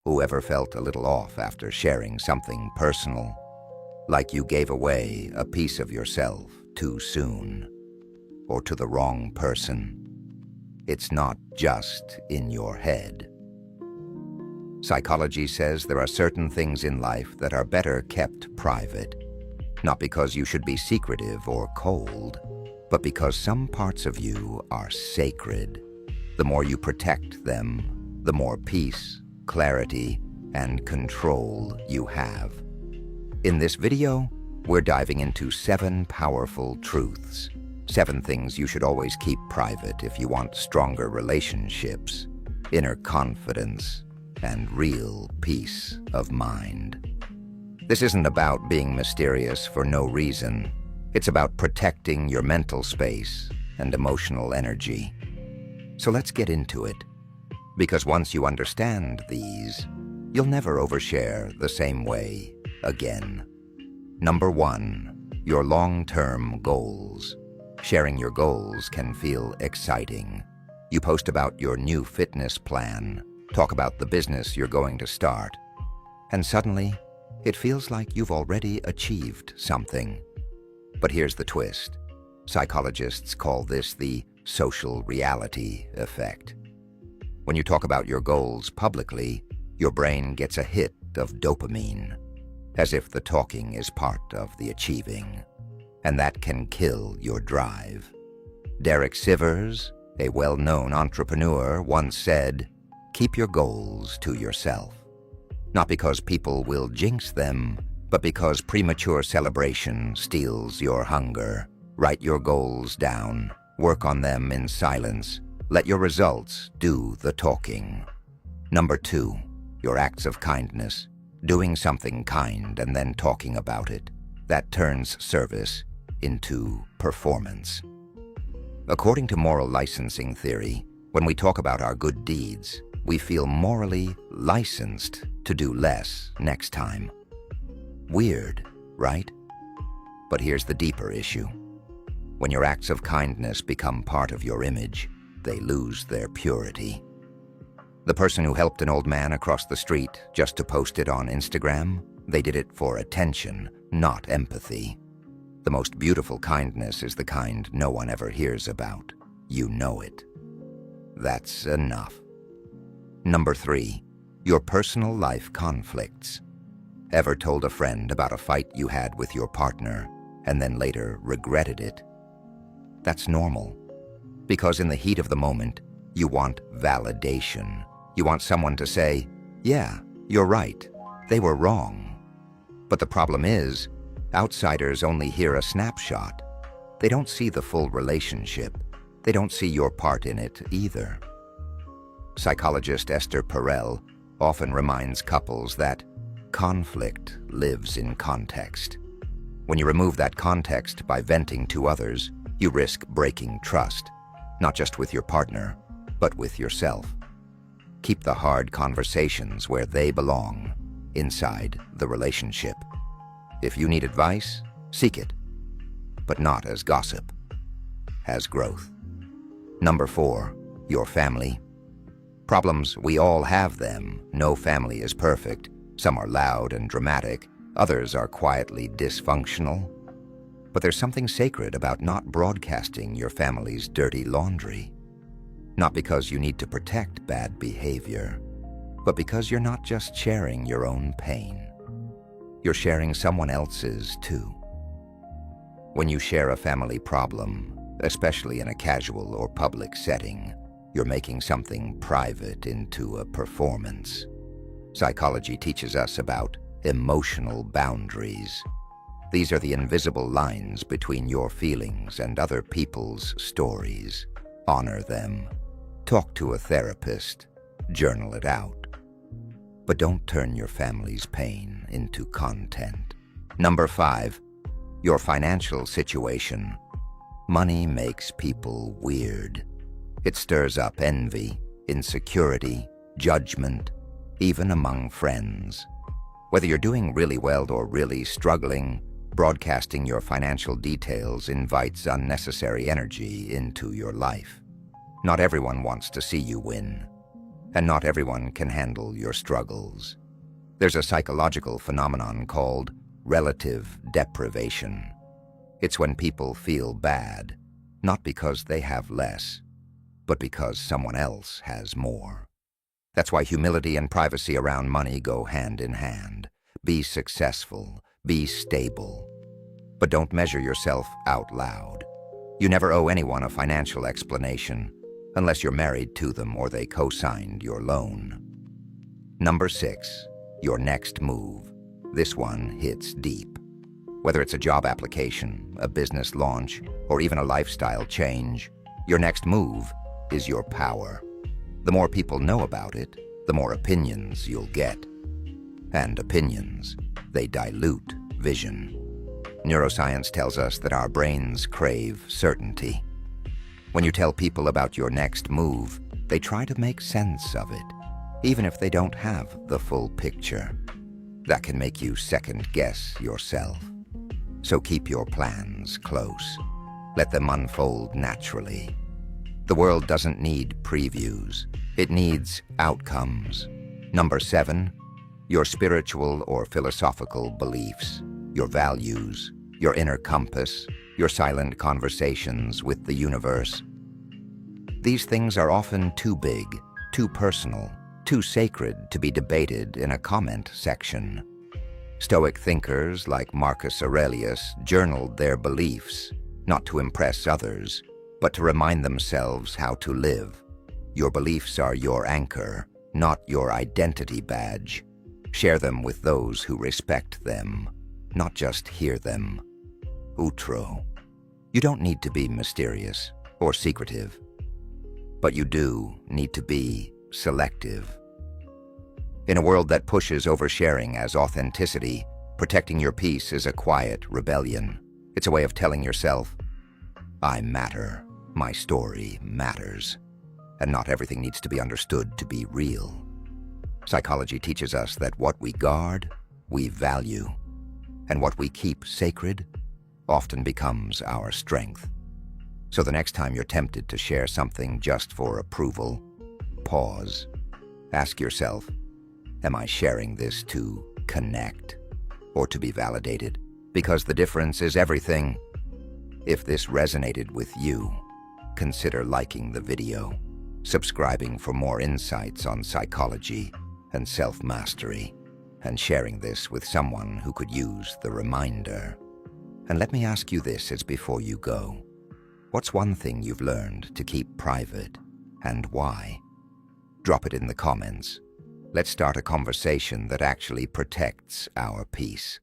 Whoever felt a little off after sharing something personal, like you gave away a piece of yourself too soon, or to the wrong person? It's not just in your head. Psychology says there are certain things in life that are better kept private, not because you should be secretive or cold, but because some parts of you are sacred. The more you protect them, the more peace, clarity, and control you have. In this video, we're diving into 7 powerful truths. 7 things you should always keep private if you want stronger relationships, inner confidence, and real peace of mind. This isn't about being mysterious for no reason. It's about protecting your mental space and emotional energy. So let's get into it. Because once you understand these, you'll never overshare the same way again. Number 1, your long-term goals. Sharing your goals can feel exciting. You post about your new fitness plan, talk about the business you're going to start, and suddenly, it feels like you've already achieved something. But here's the twist. Psychologists call this the social reality effect. When you talk about your goals publicly, your brain gets a hit of dopamine, as if the talking is part of the achieving, and that can kill your drive. Derek Sivers, a well-known entrepreneur, once said, "Keep your goals to yourself." Not because people will jinx them, but because premature celebration steals your hunger. Write your goals down, work on them in silence, let your results do the talking. Number 2, your acts of kindness. Doing something kind and then talking about it. That turns service into performance. According to moral licensing theory, when we talk about our good deeds, we feel morally licensed to do less next time. Weird, right? But here's the deeper issue. When your acts of kindness become part of your image, they lose their purity. The person who helped an old man across the street just to post it on Instagram, they did it for attention, not empathy. The most beautiful kindness is the kind no one ever hears about. You know it. That's enough. Number 3, your personal life conflicts. Ever told a friend about a fight you had with your partner and then later regretted it? That's normal. Because in the heat of the moment, you want validation. You want someone to say, "Yeah, you're right. They were wrong." But the problem is, outsiders only hear a snapshot. They don't see the full relationship. They don't see your part in it either. Psychologist Esther Perel often reminds couples that conflict lives in context. When you remove that context by venting to others, you risk breaking trust, not just with your partner, but with yourself. Keep the hard conversations where they belong, inside the relationship. If you need advice, seek it, but not as gossip, as growth. Number 4, your family. Problems, we all have them. No family is perfect. Some are loud and dramatic. Others are quietly dysfunctional. But there's something sacred about not broadcasting your family's dirty laundry. Not because you need to protect bad behavior, but because you're not just sharing your own pain. You're sharing someone else's too. When you share a family problem, especially in a casual or public setting, you're making something private into a performance. Psychology teaches us about emotional boundaries. These are the invisible lines between your feelings and other people's stories. Honor them. Talk to a therapist. Journal it out. But don't turn your family's pain into content. Number 5, your financial situation. Money makes people weird. It stirs up envy, insecurity, judgment, even among friends. Whether you're doing really well or really struggling, broadcasting your financial details invites unnecessary energy into your life. Not everyone wants to see you win. and not everyone can handle your struggles. There's a psychological phenomenon called relative deprivation. It's when people feel bad, not because they have less, but because someone else has more. That's why humility and privacy around money go hand in hand. Be successful, be stable, but don't measure yourself out loud. You never owe anyone a financial explanation, unless you're married to them or they co-signed your loan. Number 6, your next move. This one hits deep. Whether it's a job application, a business launch, or even a lifestyle change, your next move is your power. The more people know about it, the more opinions you'll get. And opinions, they dilute vision. Neuroscience tells us that our brains crave certainty. When you tell people about your next move, they try to make sense of it, even if they don't have the full picture. That can make you second-guess yourself. So keep your plans close. Let them unfold naturally. The world doesn't need previews. It needs outcomes. Number 7, your spiritual or philosophical beliefs, your values, your inner compass, your silent conversations with the universe. These things are often too big, too personal, too sacred to be debated in a comment section. Stoic thinkers like Marcus Aurelius journaled their beliefs, not to impress others, but to remind themselves how to live. Your beliefs are your anchor, not your identity badge. Share them with those who respect them, not just hear them. Outro. You don't need to be mysterious or secretive, but you do need to be selective. In a world that pushes oversharing as authenticity, protecting your peace is a quiet rebellion. It's a way of telling yourself, I matter, my story matters, and not everything needs to be understood to be real. Psychology teaches us that what we guard, we value, and what we keep sacred often becomes our strength. So the next time you're tempted to share something just for approval, pause. Ask yourself, am I sharing this to connect or to be validated? Because the difference is everything. If this resonated with you, consider liking the video, subscribing for more insights on psychology and self-mastery, and sharing this with someone who could use the reminder. And let me ask you this as before you go. What's one thing you've learned to keep private, and why? Drop it in the comments. Let's start a conversation that actually protects our peace.